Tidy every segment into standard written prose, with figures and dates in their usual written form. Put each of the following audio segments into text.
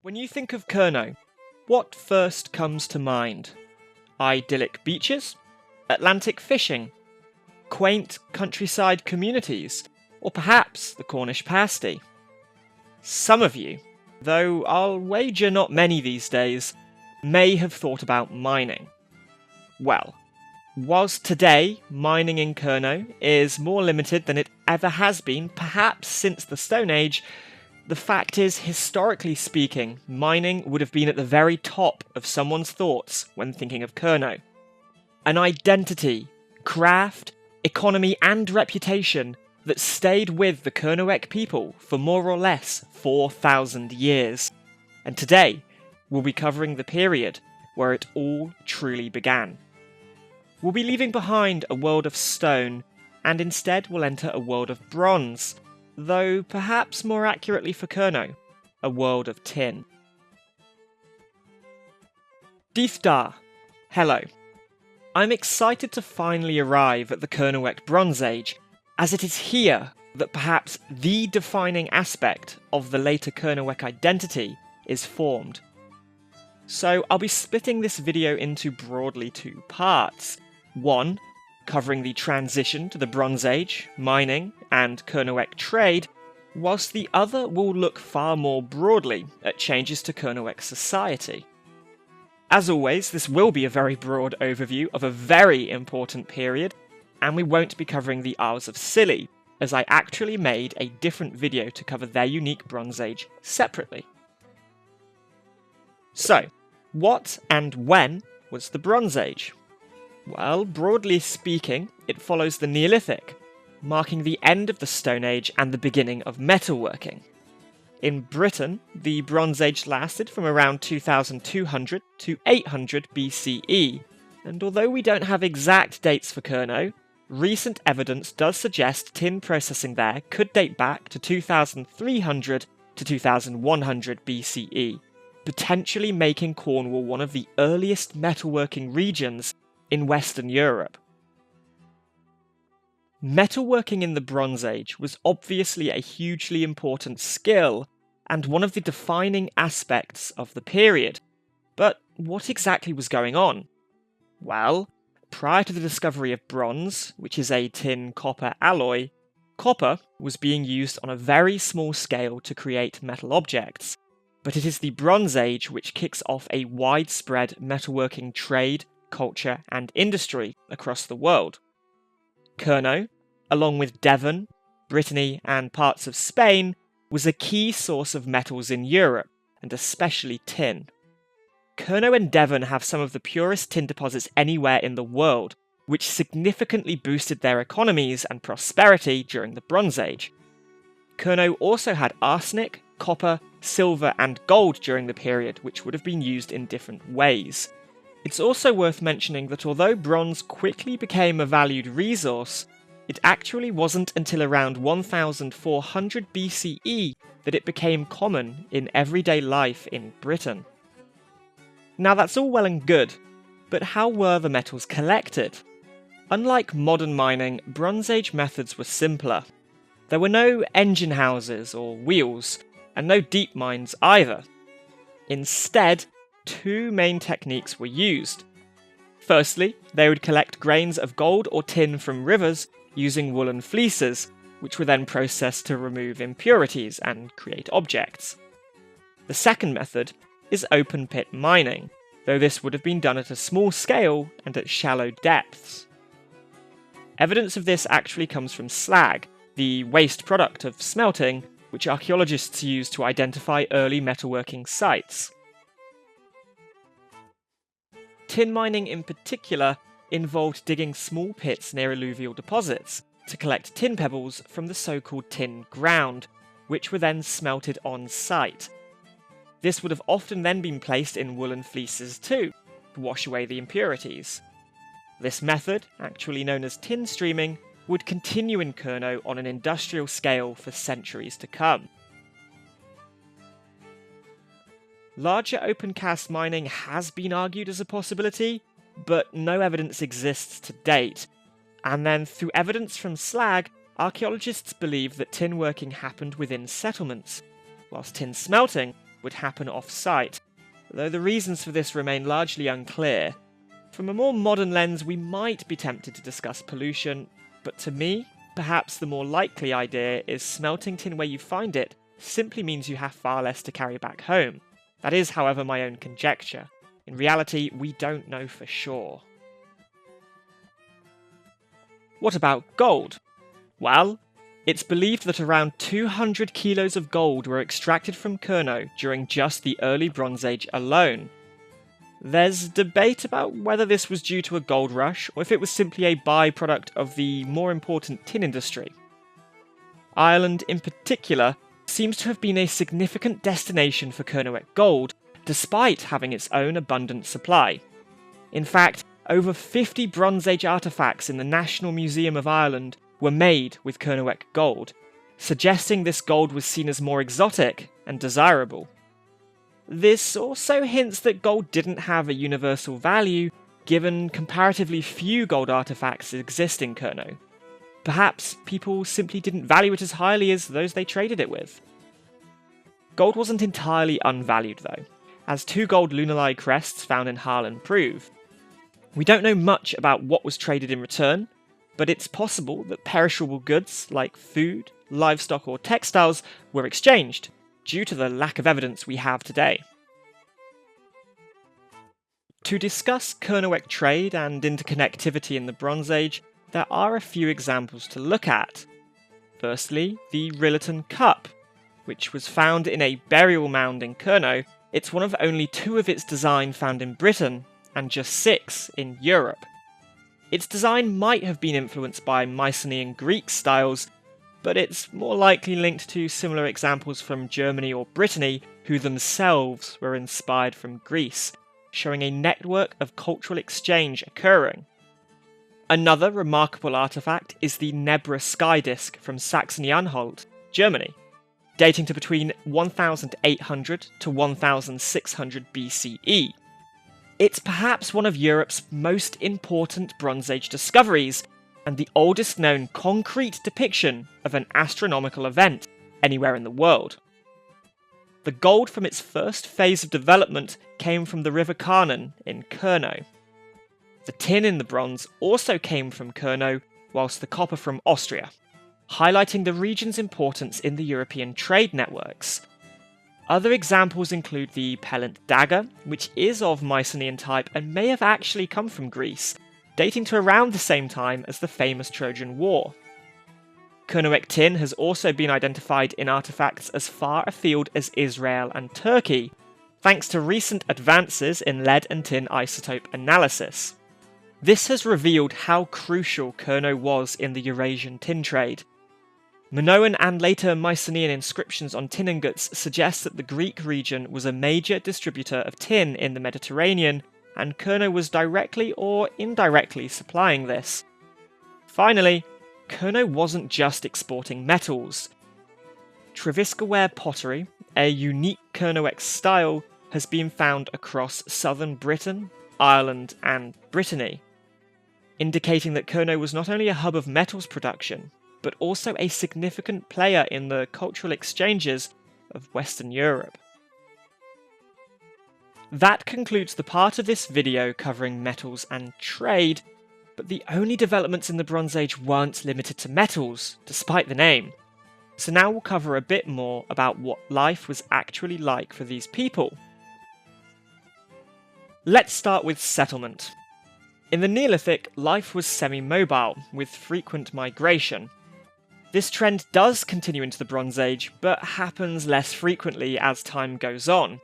When you think of Kernow, what first comes to mind? Idyllic beaches? Atlantic fishing? Quaint countryside communities? Or perhaps the Cornish pasty? Some of you, though I'll wager not many these days, may have thought about mining. Well, whilst today mining in Kernow is more limited than it ever has been, perhaps since the Stone Age, the fact is, historically speaking, mining would have been at the very top of someone's thoughts when thinking of Kernow. An identity, craft, economy and reputation that stayed with the Kernewek people for more or less 4,000 years. And today, we'll be covering the period where it all truly began. We'll be leaving behind a world of stone, and instead we'll enter a world of bronze, though perhaps more accurately for Kernow, a world of tin. Dydh, hello. I'm excited to finally arrive at the Kernewek Bronze Age, as it is here that perhaps the defining aspect of the later Kernewek identity is formed. So I'll be splitting this video into broadly two parts. One, covering the transition to the Bronze Age, mining, and Kernewek trade, whilst the other will look far more broadly at changes to Kernewek society. As always, this will be a very broad overview of a very important period, and we won't be covering the Isles of Scilly, as I actually made a different video to cover their unique Bronze Age separately. So, what and when was the Bronze Age? Well, broadly speaking, it follows the Neolithic, marking the end of the Stone Age and the beginning of metalworking. In Britain, the Bronze Age lasted from around 2200 to 800 BCE, and although we don't have exact dates for Kernow, recent evidence does suggest tin processing there could date back to 2300 to 2100 BCE, potentially making Cornwall one of the earliest metalworking regions in Western Europe. Metalworking in the Bronze Age was obviously a hugely important skill and one of the defining aspects of the period. But what exactly was going on? Well, prior to the discovery of bronze, which is a tin-copper alloy, copper was being used on a very small scale to create metal objects. But it is the Bronze Age which kicks off a widespread metalworking trade, culture and industry across the world. Kernow, along with Devon, Brittany and parts of Spain, was a key source of metals in Europe, and especially tin. Kernow and Devon have some of the purest tin deposits anywhere in the world, which significantly boosted their economies and prosperity during the Bronze Age. Kernow also had arsenic, copper, silver and gold during the period, which would have been used in different ways. It's also worth mentioning that although bronze quickly became a valued resource, it actually wasn't until around 1400 BCE that it became common in everyday life in Britain. Now that's all well and good, but how were the metals collected? Unlike modern mining, Bronze Age methods were simpler. There were no engine houses or wheels, and no deep mines either. Instead, two main techniques were used. Firstly, they would collect grains of gold or tin from rivers using woolen fleeces, which were then processed to remove impurities and create objects. The second method is open pit mining, though this would have been done at a small scale and at shallow depths. Evidence of this actually comes from slag, the waste product of smelting, which archaeologists use to identify early metalworking sites. Tin mining in particular involved digging small pits near alluvial deposits to collect tin pebbles from the so-called tin ground, which were then smelted on site. This would have often then been placed in woolen fleeces too, to wash away the impurities. This method, actually known as tin streaming, would continue in Kernow on an industrial scale for centuries to come. Larger open cast mining has been argued as a possibility, but no evidence exists to date, and then through evidence from slag, archaeologists believe that tin working happened within settlements, whilst tin smelting would happen off-site, though the reasons for this remain largely unclear. From a more modern lens, we might be tempted to discuss pollution, but to me, perhaps the more likely idea is smelting tin where you find it simply means you have far less to carry back home. That is, however, my own conjecture. In reality, we don't know for sure. What about gold? Well, it's believed that around 200 kilos of gold were extracted from Kernow during just the early Bronze Age alone. There's debate about whether this was due to a gold rush or if it was simply a byproduct of the more important tin industry. Ireland, in particular, seems to have been a significant destination for Kernewek gold, despite having its own abundant supply. In fact, over 50 Bronze Age artefacts in the National Museum of Ireland were made with Kernewek gold, suggesting this gold was seen as more exotic and desirable. This also hints that gold didn't have a universal value, given comparatively few gold artefacts exist in Kernow. Perhaps people simply didn't value it as highly as those they traded it with. Gold wasn't entirely unvalued though, as 2 gold lunulae crests found in Harlan prove. We don't know much about what was traded in return, but it's possible that perishable goods like food, livestock or textiles were exchanged, due to the lack of evidence we have today. To discuss Kernewek trade and interconnectivity in the Bronze Age, there are a few examples to look at. Firstly, the Rilliton Cup, which was found in a burial mound in Kernow. It's one of only 2 of its design found in Britain, and just 6 in Europe. Its design might have been influenced by Mycenaean Greek styles, but it's more likely linked to similar examples from Germany or Brittany, who themselves were inspired from Greece, showing a network of cultural exchange occurring. Another remarkable artefact is the Nebra sky disk from Saxony-Anhalt, Germany, dating to between 1800 to 1600 BCE. It's perhaps one of Europe's most important Bronze Age discoveries, and the oldest known concrete depiction of an astronomical event anywhere in the world. The gold from its first phase of development came from the River Carnon in Kernow. The tin in the bronze also came from Kernow, whilst the copper from Austria, highlighting the region's importance in the European trade networks. Other examples include the Pellant dagger, which is of Mycenaean type and may have actually come from Greece, dating to around the same time as the famous Trojan War. Kernewek tin has also been identified in artefacts as far afield as Israel and Turkey, thanks to recent advances in lead and tin isotope analysis. This has revealed how crucial Kernow was in the Eurasian tin trade. Minoan and later Mycenaean inscriptions on tin ingots suggest that the Greek region was a major distributor of tin in the Mediterranean, and Kernow was directly or indirectly supplying this. Finally, Kernow wasn't just exporting metals. Treviska-ware pottery, a unique Kernewek style, has been found across southern Britain, Ireland and Brittany, indicating that Kernow was not only a hub of metals production, but also a significant player in the cultural exchanges of Western Europe. That concludes the part of this video covering metals and trade, but the only developments in the Bronze Age weren't limited to metals, despite the name. So now we'll cover a bit more about what life was actually like for these people. Let's start with settlement. In the Neolithic, life was semi-mobile, with frequent migration. This trend does continue into the Bronze Age, but happens less frequently as time goes on.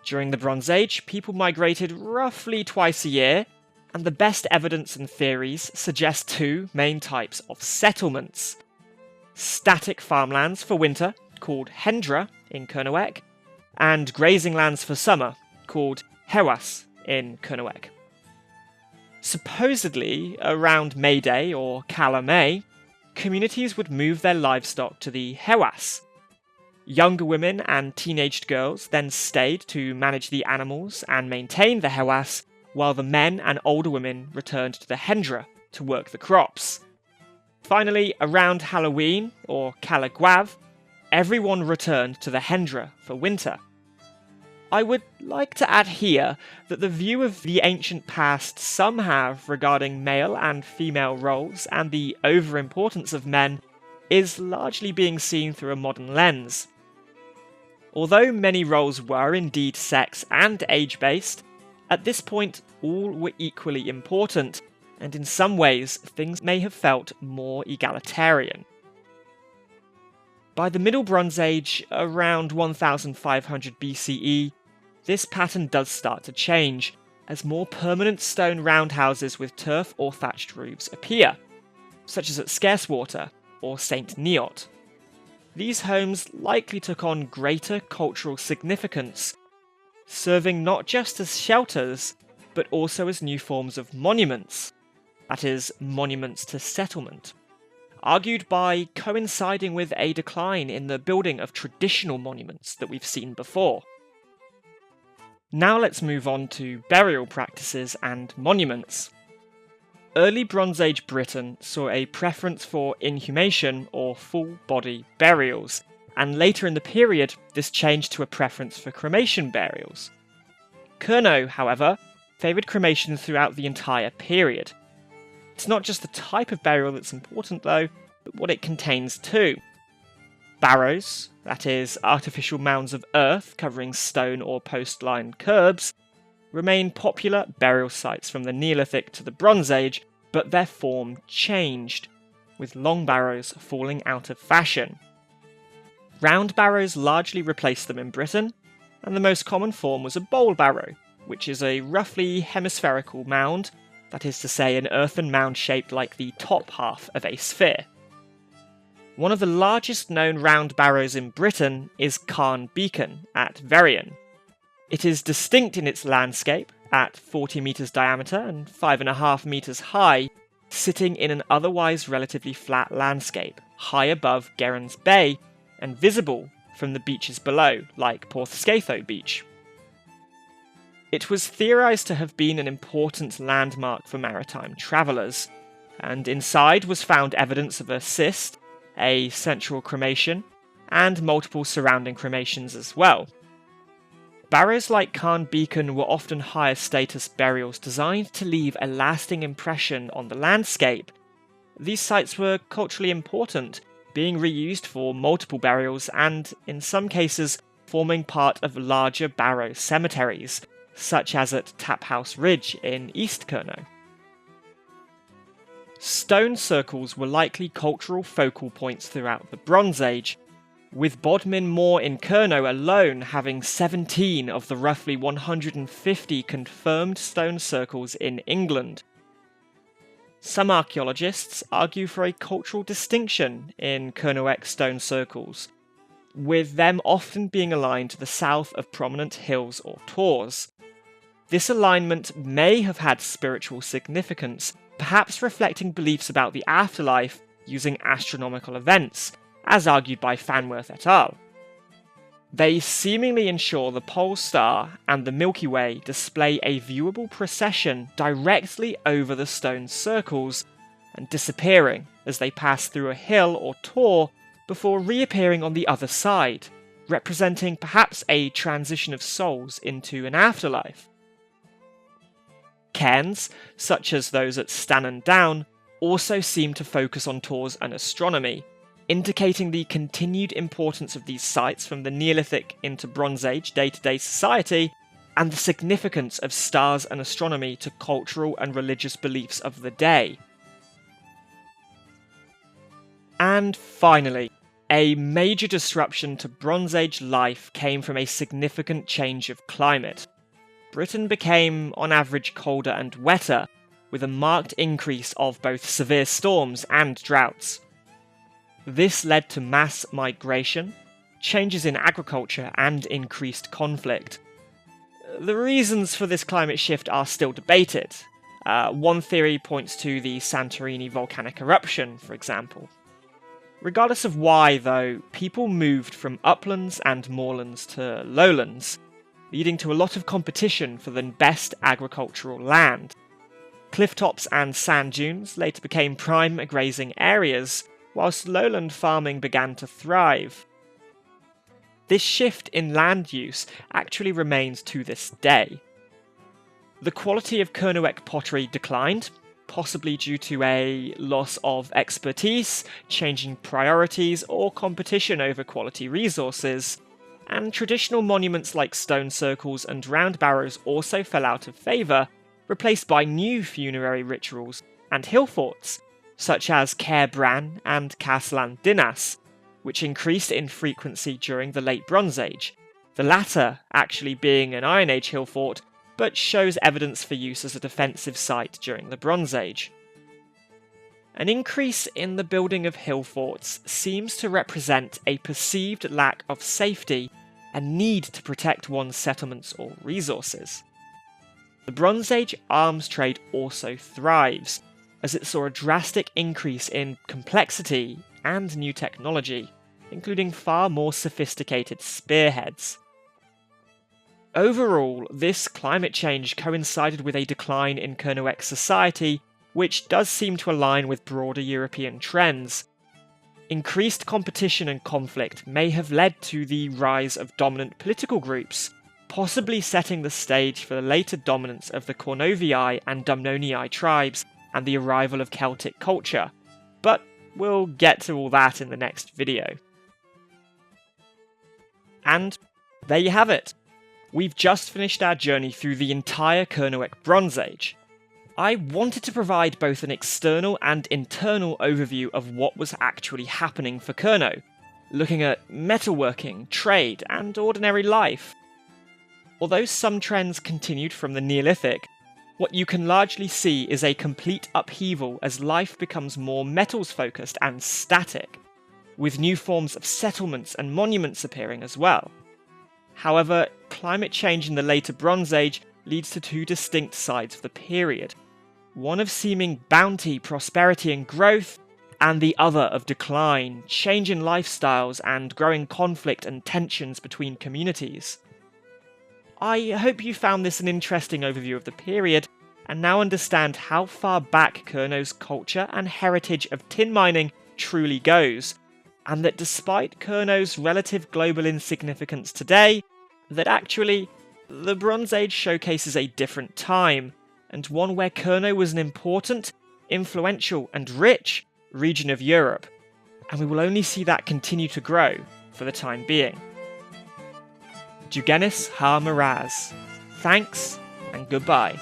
During the Bronze Age, people migrated roughly twice a year, and the best evidence and theories suggest 2 main types of settlements. Static farmlands for winter, called hendra in Kernewek, and grazing lands for summer, called hewas in Kernewek. Supposedly, around May Day or Cala May, communities would move their livestock to the hewas. Younger women and teenaged girls then stayed to manage the animals and maintain the hewas, while the men and older women returned to the hendra to work the crops. Finally, around Halloween, or Cala Gwav, everyone returned to the hendra for winter, I would like to add here that the view of the ancient past some have regarding male and female roles and the overimportance of men is largely being seen through a modern lens. Although many roles were indeed sex and age-based, at this point all were equally important, and in some ways things may have felt more egalitarian. By the Middle Bronze Age, around 1500 BCE, this pattern does start to change, as more permanent stone roundhouses with turf or thatched roofs appear, such as at Scarcewater or St. Neot. These homes likely took on greater cultural significance, serving not just as shelters, but also as new forms of monuments, that is, monuments to settlement, argued by coinciding with a decline in the building of traditional monuments that we've seen before. Now let's move on to burial practices and monuments. Early Bronze Age Britain saw a preference for inhumation or full-body burials, and later in the period this changed to a preference for cremation burials. Kernow, however, favoured cremation throughout the entire period. It's not just the type of burial that's important though, but what it contains too. Barrows, that is, artificial mounds of earth covering stone or post-lined curbs, remain popular burial sites from the Neolithic to the Bronze Age, but their form changed, with long barrows falling out of fashion. Round barrows largely replaced them in Britain, and the most common form was a bowl barrow, which is a roughly hemispherical mound, that is to say an earthen mound shaped like the top half of a sphere. One of the largest known round barrows in Britain is Carn Beacon at Verion. It is distinct in its landscape, at 40 metres diameter and 5.5 metres high, sitting in an otherwise relatively flat landscape, high above Gerrans Bay, and visible from the beaches below, like Porthscatho Beach. It was theorised to have been an important landmark for maritime travellers, and inside was found evidence of a cist, a central cremation, and multiple surrounding cremations as well. Barrows like Carn Beacon were often higher status burials designed to leave a lasting impression on the landscape. These sites were culturally important, being reused for multiple burials and, in some cases, forming part of larger barrow cemeteries, such as at Taphouse Ridge in East Kernow. Stone circles were likely cultural focal points throughout the Bronze Age, with Bodmin Moor in Kernow alone having 17 of the roughly 150 confirmed stone circles in England. Some archaeologists argue for a cultural distinction in Kernewek stone circles, with them often being aligned to the south of prominent hills or tors. This alignment may have had spiritual significance, perhaps reflecting beliefs about the afterlife using astronomical events, as argued by Fanworth et al. They seemingly ensure the pole star and the Milky Way display a viewable procession directly over the stone circles, and disappearing as they pass through a hill or tor before reappearing on the other side, representing perhaps a transition of souls into an afterlife. Cairns, such as those at Stannon Down, also seem to focus on tors and astronomy, indicating the continued importance of these sites from the Neolithic into Bronze Age day-to-day society, and the significance of stars and astronomy to cultural and religious beliefs of the day. And finally, a major disruption to Bronze Age life came from a significant change of climate. Britain became, on average, colder and wetter, with a marked increase of both severe storms and droughts. This led to mass migration, changes in agriculture, and increased conflict. The reasons for this climate shift are still debated. One theory points to the Santorini volcanic eruption, for example. Regardless of why, though, people moved from uplands and moorlands to lowlands, leading to a lot of competition for the best agricultural land. Clifftops and sand dunes later became prime grazing areas, whilst lowland farming began to thrive. This shift in land use actually remains to this day. The quality of Kernewek pottery declined, possibly due to a loss of expertise, changing priorities, or competition over quality resources, and traditional monuments like stone circles and round barrows also fell out of favour, replaced by new funerary rituals and hill forts, such as Caer Bran and Caslan Dinas, which increased in frequency during the Late Bronze Age, the latter actually being an Iron Age hill fort, but shows evidence for use as a defensive site during the Bronze Age. An increase in the building of hill forts seems to represent a perceived lack of safety and need to protect one's settlements or resources. The Bronze Age arms trade also thrives, as it saw a drastic increase in complexity and new technology, including far more sophisticated spearheads. Overall, this climate change coincided with a decline in Kernewek society, which does seem to align with broader European trends. Increased competition and conflict may have led to the rise of dominant political groups, possibly setting the stage for the later dominance of the Cornovii and Dumnonii tribes and the arrival of Celtic culture, but we'll get to all that in the next video. And there you have it. We've just finished our journey through the entire Kernewek Bronze Age. I wanted to provide both an external and internal overview of what was actually happening for Kernow, looking at metalworking, trade, and ordinary life. Although some trends continued from the Neolithic, what you can largely see is a complete upheaval as life becomes more metals-focused and static, with new forms of settlements and monuments appearing as well. However, climate change in the later Bronze Age leads to two distinct sides of the period. One of seeming bounty, prosperity and growth, and the other of decline, change in lifestyles and growing conflict and tensions between communities. I hope you found this an interesting overview of the period, and now understand how far back Kernow's culture and heritage of tin mining truly goes, and that despite Kernow's relative global insignificance today, that actually, the Bronze Age showcases a different time, and one where Kernow was an important, influential and rich region of Europe, and we will only see that continue to grow for the time being. Dugenis ha Miraz. Thanks, and goodbye.